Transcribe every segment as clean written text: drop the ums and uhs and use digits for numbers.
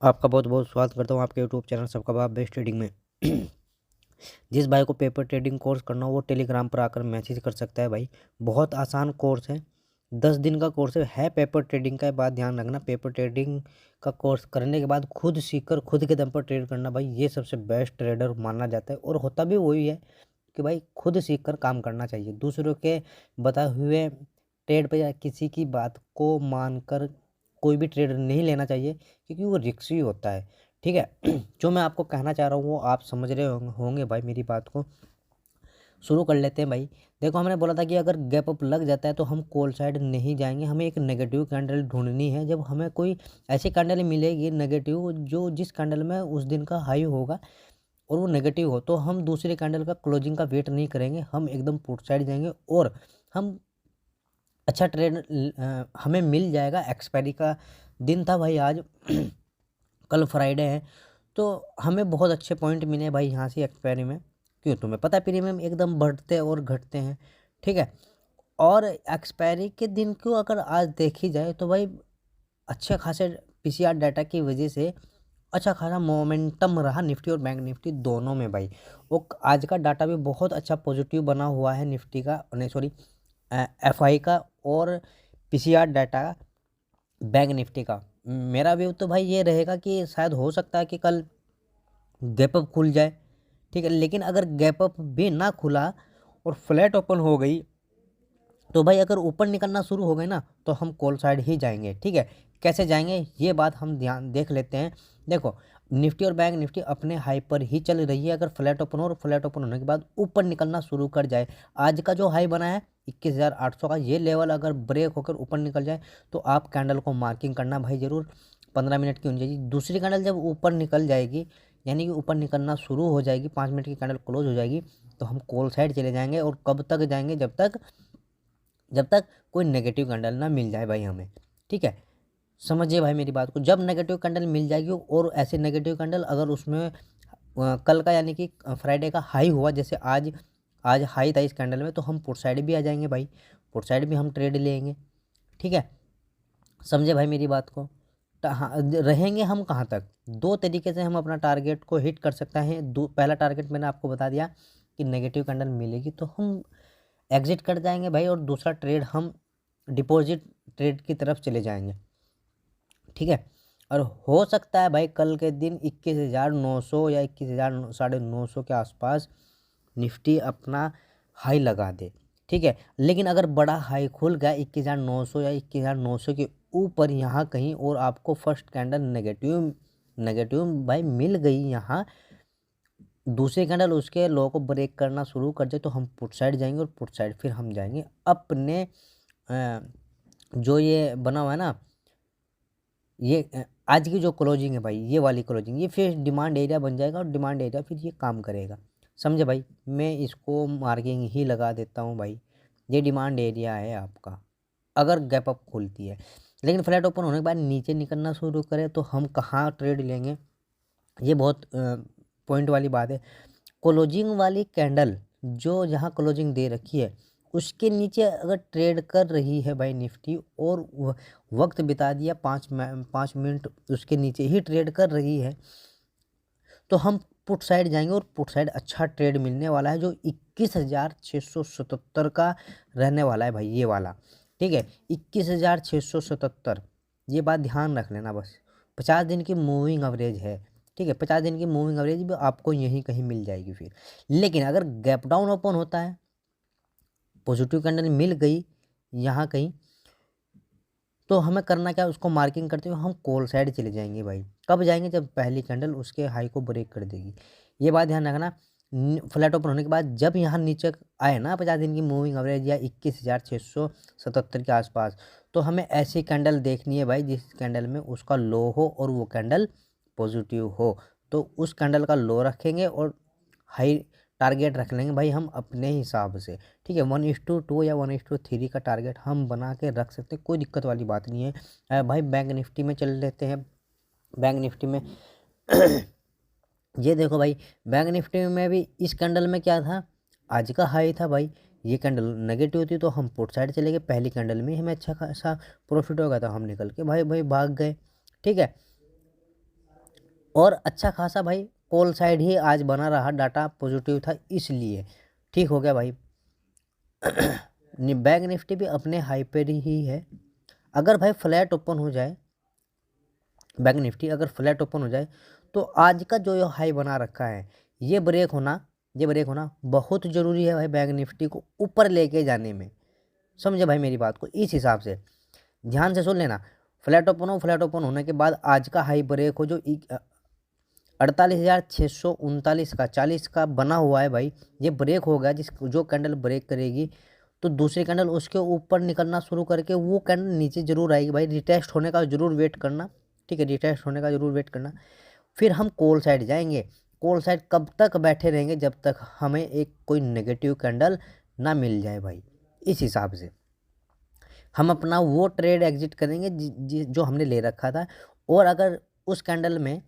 आपका बहुत बहुत स्वागत करता हूँ आपके यूट्यूब चैनल सबका बाप बेस्ट ट्रेडिंग में। जिस भाई को पेपर ट्रेडिंग कोर्स करना हो वो टेलीग्राम पर आकर मैसेज कर सकता है भाई। बहुत आसान कोर्स है, 10 दिन का कोर्स है पेपर ट्रेडिंग का। बात ध्यान रखना, पेपर ट्रेडिंग का कोर्स करने के बाद खुद सीखकर खुद के दम पर ट्रेड करना भाई, ये सबसे बेस्ट ट्रेडर माना जाता है। और होता भी वही है कि भाई खुद सीखकर काम करना चाहिए। दूसरों के बताए हुए ट्रेड पर या किसी की बात को मानकर कोई भी ट्रेड नहीं लेना चाहिए, क्योंकि वो रिस्की होता है। ठीक है। जो मैं आपको कहना चाह रहा हूँ वो आप समझ रहे होंगे भाई। मेरी बात को शुरू कर लेते हैं भाई। देखो, हमने बोला था कि अगर गैप अप लग जाता है तो हम कॉल साइड नहीं जाएंगे, हमें एक नेगेटिव कैंडल ढूंढनी है। जब हमें कोई ऐसी कैंडल मिलेगी नेगेटिव, जो जिस कैंडल में उस दिन का हाई होगा और वो नेगेटिव हो, तो हम दूसरे कैंडल का क्लोजिंग का वेट नहीं करेंगे, हम एकदम पुट साइड जाएंगे और हम अच्छा ट्रेड हमें मिल जाएगा। एक्सपायरी का दिन था भाई आज। कल फ्राइडे है, तो हमें बहुत अच्छे पॉइंट मिले भाई यहाँ से एक्सपायरी में। क्यों, तुम्हें पता है प्रीमियम एकदम बढ़ते और घटते हैं। ठीक है। और एक्सपायरी के दिन को अगर आज देखी जाए तो भाई अच्छे खासे पीसीआर डाटा की वजह से अच्छा खासा मोमेंटम रहा निफ्टी और बैंक निफ्टी दोनों में भाई। वो आज का डाटा भी बहुत अच्छा पॉजिटिव बना हुआ है निफ्टी का, नहीं सॉरी एफआई का, और पीसीआर डाटा बैंक निफ्टी का। मेरा व्यू तो भाई ये रहेगा कि शायद हो सकता है कि कल गैप अप खुल जाए। ठीक है, लेकिन अगर गैप अप भी ना खुला और फ्लैट ओपन हो गई तो भाई अगर ऊपर निकलना शुरू हो गए ना तो हम कॉल साइड ही जाएंगे। ठीक है, कैसे जाएंगे ये बात हम ध्यान देख लेते हैं। देखो, निफ्टी और बैंक निफ्टी अपने हाई पर ही चल रही है। अगर फ्लैट ओपन हो और फ्लैट ओपन होने के बाद ऊपर निकलना शुरू कर जाए, आज का जो हाई बना है 21,800 का, ये लेवल अगर ब्रेक होकर ऊपर निकल जाए तो आप कैंडल को मार्किंग करना भाई ज़रूर। 15 मिनट की होनी चाहिए। दूसरी कैंडल जब ऊपर निकल जाएगी, यानी कि ऊपर निकलना शुरू हो जाएगी, 5 मिनट की कैंडल क्लोज हो जाएगी, तो हम कॉल साइड चले जाएंगे। और कब तक जाएंगे? जब तक कोई नेगेटिव कैंडल ना मिल जाए भाई हमें। ठीक है, समझिए भाई मेरी बात को। जब नेगेटिव कैंडल मिल जाएगी और ऐसे नेगेटिव कैंडल अगर उसमें कल का यानी कि फ्राइडे का हाई हुआ, जैसे आज आज हाई था इस कैंडल में, तो हम पुट साइड भी आ जाएंगे भाई, पुट साइड भी हम ट्रेड लेंगे। ठीक है, समझे भाई मेरी बात को। हाँ, रहेंगे हम कहाँ तक? दो तरीके से हम अपना टारगेट को हिट कर सकते हैं। पहला टारगेट मैंने आपको बता दिया कि नेगेटिव कैंडल मिलेगी तो हम एग्जिट कर जाएंगे भाई, और दूसरा ट्रेड हम डिपॉजिट ट्रेड की तरफ चले जाएंगे। ठीक है, और हो सकता है भाई कल के दिन 21,900 या 21,950 के आसपास निफ्टी अपना हाई लगा दे। ठीक है, लेकिन अगर बड़ा हाई खुल गया 21,900 या 21,900 के ऊपर यहाँ कहीं, और आपको फर्स्ट कैंडल नेगेटिव नेगेटिव भाई मिल गई यहाँ, दूसरे कैंडल उसके लो को ब्रेक करना शुरू कर जाए, तो हम पुट साइड जाएंगे और पुट साइड फिर हम जाएंगे अपने जो ये बना हुआ है ना, ये आज की जो क्लोजिंग है भाई, ये वाली क्लोजिंग, ये फिर डिमांड एरिया बन जाएगा और डिमांड एरिया फिर ये काम करेगा। समझे भाई, मैं इसको मार्किंग ही लगा देता हूँ भाई। ये डिमांड एरिया है आपका अगर गैप अप खुलती है। लेकिन फ्लैट ओपन होने के बाद नीचे निकलना शुरू करे तो हम कहाँ ट्रेड लेंगे, ये बहुत पॉइंट वाली बात है। क्लोजिंग वाली कैंडल जो जहाँ क्लोजिंग दे रखी है उसके नीचे अगर ट्रेड कर रही है भाई निफ्टी, और वक्त बिता दिया 5 मिनट उसके नीचे ही ट्रेड कर रही है, तो हम पुट साइड जाएंगे और पुट साइड अच्छा ट्रेड मिलने वाला है, जो 21,677 का रहने वाला है भाई, ये वाला। ठीक है, 21,677, ये बात ध्यान रख लेना बस। 50 दिन की मूविंग एवरेज है। ठीक है, 50 दिन की मूविंग एवरेज भी आपको यहीं कहीं मिल जाएगी फिर। लेकिन अगर गैप डाउन ओपन होता है, पॉजिटिव कैंडल मिल गई यहाँ कहीं, तो हमें करना क्या, उसको मार्किंग करते हुए हम कॉल साइड चले जाएंगे भाई। कब जाएंगे? जब पहली कैंडल उसके हाई को ब्रेक कर देगी। ये बात ध्यान रखना। फ्लैट ओपन होने के बाद जब यहाँ नीचे आए ना 50 दिन की मूविंग एवरेज या 21,677 के आसपास, तो हमें ऐसी कैंडल देखनी है भाई जिस कैंडल में उसका लो हो और वो कैंडल पॉजिटिव हो, तो उस कैंडल का लो रखेंगे और हाई टारगेट रख लेंगे भाई हम अपने हिसाब से। ठीक है, 1:2 या 1:3 का टारगेट हम बना के रख सकते हैं, कोई दिक्कत वाली बात नहीं है। भाई बैंक निफ्टी में चल लेते हैं। बैंक निफ्टी में ये देखो भाई, बैंक निफ्टी में भी इस कैंडल में क्या था, आज का हाई था भाई। ये कैंडल नेगेटिव थी तो हम पुट साइड चले गए, पहली कैंडल में हमें अच्छा खासा प्रॉफिट हो गया था, हम निकल के भाई भाई भाग गए। ठीक है, और अच्छा खासा भाई कॉल साइड ही आज बना रहा, डाटा पॉजिटिव था इसलिए। ठीक हो गया भाई। बैंक निफ्टी भी अपने हाई पर ही है। अगर भाई फ्लैट ओपन हो जाए, बैंक निफ्टी अगर फ्लैट ओपन हो जाए तो आज का जो ये हाई बना रखा है ये ब्रेक होना बहुत ज़रूरी है भाई, बैंक निफ्टी को ऊपर लेके जाने में। समझे भाई मेरी बात को, इस हिसाब से ध्यान से सुन लेना। फ्लैट ओपन होने के बाद आज का हाई ब्रेक हो जो 48,639 का 40 का बना हुआ है भाई, ये ब्रेक हो गया। जो कैंडल ब्रेक करेगी तो दूसरी कैंडल उसके ऊपर निकलना शुरू करके वो कैंडल नीचे जरूर आएगी भाई। रिटेस्ट होने का जरूर वेट करना, ठीक है, रिटेस्ट होने का जरूर वेट करना। फिर हम कॉल साइड जाएंगे। कॉल साइड कब तक बैठे रहेंगे, जब तक हमें एक कोई नेगेटिव कैंडल ना मिल जाए भाई। इस हिसाब से हम अपना वो ट्रेड एग्जिट करेंगे जो हमने ले रखा था। और अगर उस कैंडल में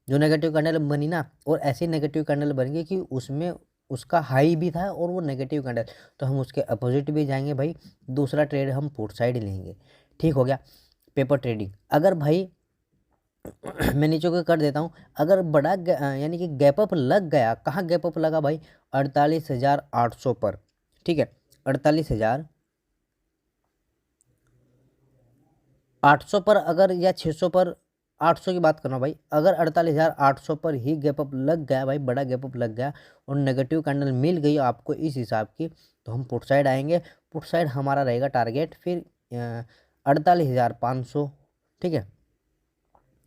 जो नेगेटिव कैंडल बनी ना, और ऐसी नेगेटिव कैंडल बनेगी कि उसमें उसका हाई भी था और वो नेगेटिव कैंडल, तो हम उसके अपोजिट भी जाएंगे भाई। दूसरा ट्रेड हम पुट साइड लेंगे। ठीक हो गया। पेपर ट्रेडिंग अगर भाई मैं नीचे को कर देता हूँ, अगर बड़ा यानी कि गैप अप लग गया, कहाँ गैप अप लगा भाई, 48,800 पर। ठीक है, 48,800 पर अगर, या 600 पर, 800 की बात करना भाई, अगर 48,800 पर ही गैप अप लग गया भाई, बड़ा गैप अप लग गया और नेगेटिव कैंडल मिल गई आपको इस हिसाब की, तो हम पुट साइड आएंगे। पुट साइड हमारा रहेगा टारगेट फिर 48,500। ठीक है,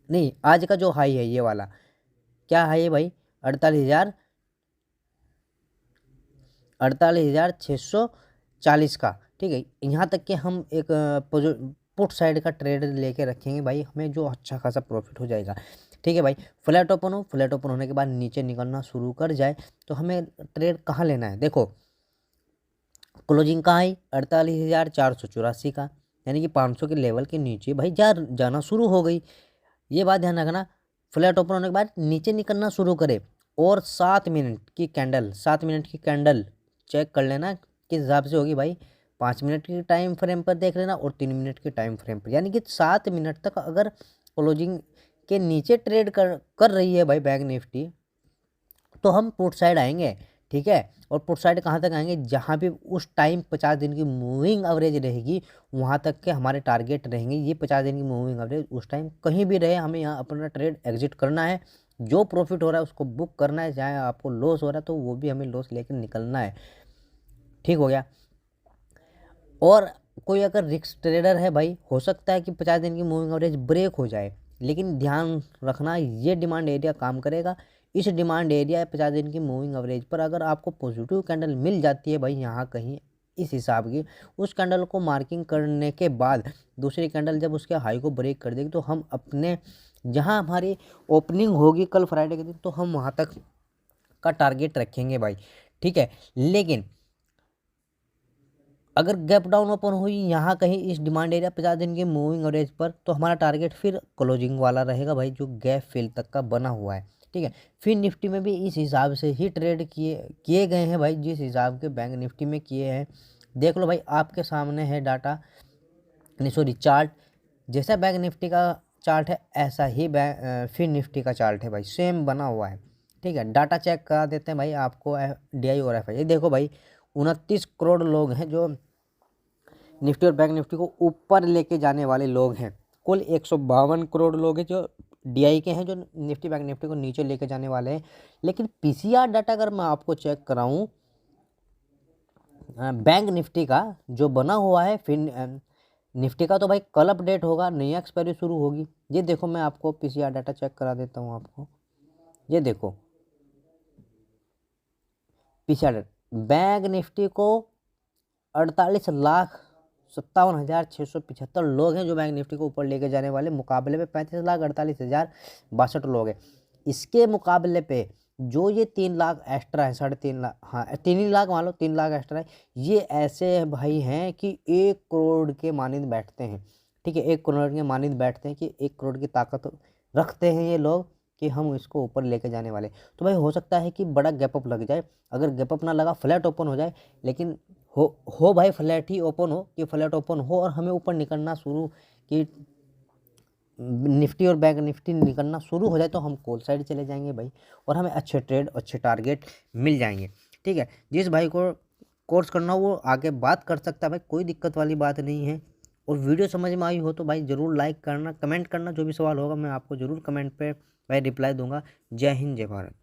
नहीं, आज का जो हाई है ये वाला, क्या हाई है भाई, 48,640 का। ठीक है, यहाँ तक कि हम एक पुट साइड का ट्रेड लेके रखेंगे भाई, हमें जो अच्छा खासा प्रॉफिट हो जाएगा। ठीक है भाई, फ्लैट ओपन होने के बाद नीचे निकलना शुरू कर जाए तो हमें ट्रेड कहाँ लेना है। देखो क्लोजिंग कहाँ आई, 48,484 का, यानी कि 500 के लेवल के नीचे भाई जाना शुरू हो गई। ये बात ध्यान रखना। फ्लैट ओपन होने के बाद नीचे निकलना शुरू करे और 7 मिनट की कैंडल चेक कर लेना किस हिसाब से होगी भाई। 5 मिनट की टाइम फ्रेम पर देख लेना और 3 मिनट के टाइम फ्रेम पर, यानी कि 7 मिनट तक अगर क्लोजिंग के नीचे ट्रेड कर रही है भाई बैंक निफ्टी, तो हम पुट साइड आएंगे। ठीक है, और पुट साइड कहाँ तक आएंगे, जहाँ भी उस टाइम 50 दिन की मूविंग एवरेज रहेगी वहाँ तक के हमारे टारगेट रहेंगे। ये 50 दिन की मूविंग एवरेज उस टाइम कहीं भी रहे, हमें यहाँ अपना ट्रेड एग्जिट करना है। जो प्रॉफिट हो रहा है उसको बुक करना है, चाहे आपको लॉस हो रहा है तो वो भी हमें लॉस लेकर निकलना है। ठीक हो गया। और कोई अगर रिस्क ट्रेडर है भाई, हो सकता है कि 50 दिन की मूविंग एवरेज ब्रेक हो जाए, लेकिन ध्यान रखना ये डिमांड एरिया काम करेगा। इस डिमांड एरिया 50 दिन की मूविंग एवरेज पर अगर आपको पॉजिटिव कैंडल मिल जाती है भाई यहाँ कहीं इस हिसाब की, उस कैंडल को मार्किंग करने के बाद दूसरी कैंडल जब उसके हाई को ब्रेक कर देगी तो हम अपने जहाँ हमारी ओपनिंग होगी कल फ्राइडे के दिन, तो हम वहाँ तक का टारगेट रखेंगे भाई। ठीक है, लेकिन अगर गैप डाउन ओपन हुई यहाँ कहीं इस डिमांड एरिया 50 दिन के मूविंग एवरेज पर, तो हमारा टारगेट फिर क्लोजिंग वाला रहेगा भाई, जो गैप फिल तक का बना हुआ है। ठीक है, फिर निफ्टी में भी इस हिसाब से ही ट्रेड किए गए हैं भाई, जिस हिसाब के बैंक निफ्टी में किए हैं। देख लो भाई, आपके सामने है डाटा, नहीं सॉरी चार्ट। जैसा बैंक निफ्टी का चार्ट है ऐसा ही फिर निफ्टी का चार्ट है भाई, सेम बना हुआ है। ठीक है, डाटा चेक करा देते हैं भाई आपको, DI और FI। ये देखो भाई, 29 करोड़ लोग हैं जो निफ्टी और बैंक निफ्टी को ऊपर लेके जाने वाले लोग हैं। कुल 152 करोड़ लोग हैं जो DI के हैं, जो निफ्टी बैंक निफ्टी को नीचे लेके जाने वाले हैं। लेकिन PCR डाटा अगर मैं आपको चेक कराऊं, बैंक निफ्टी का जो बना हुआ है, फिर निफ्टी का तो भाई कल अपडेट होगा, नई एक्सपायरी शुरू होगी। ये देखो, मैं आपको PCR डाटा चेक करा देता हूँ आपको। ये देखो PCR डाटा, बैंक निफ्टी को 48,57,675 लोग हैं जो बैंक निफ्टी को ऊपर लेके जाने वाले, मुकाबले में 35,48,062 लोग हैं। इसके मुकाबले पे जो ये 3 लाख एक्स्ट्रा है, 3.5 लाख, हाँ 3 ही लाख मान लो, 3 लाख एक्स्ट्रा है, ये ऐसे भाई हैं कि 1 करोड़ के मानिंद बैठते हैं। ठीक है, 1 करोड़ के मानिंद बैठते हैं कि 1 करोड़ की ताकत रखते हैं ये लोग कि हम इसको ऊपर लेके जाने वाले। तो भाई हो सकता है कि बड़ा गैप अप लग जाए, अगर गैप अप ना लगा फ्लैट ओपन हो जाए, लेकिन हो भाई फ्लैट ही ओपन हो, कि फ्लैट ओपन हो और हमें ऊपर निकलना शुरू कि निफ्टी और बैंक निफ्टी निकलना शुरू हो जाए तो हम कॉल साइड चले जाएंगे भाई, और हमें अच्छे ट्रेड अच्छे टारगेट मिल जाएंगे। ठीक है, जिस भाई को कोर्स करना हो वो आगे बात कर सकता है भाई, कोई दिक्कत वाली बात नहीं है। और वीडियो समझ में आई हो तो भाई ज़रूर लाइक करना, कमेंट करना, जो भी सवाल होगा मैं आपको ज़रूर कमेंट पे भाई रिप्लाई दूंगा। जय हिंद, जय भारत।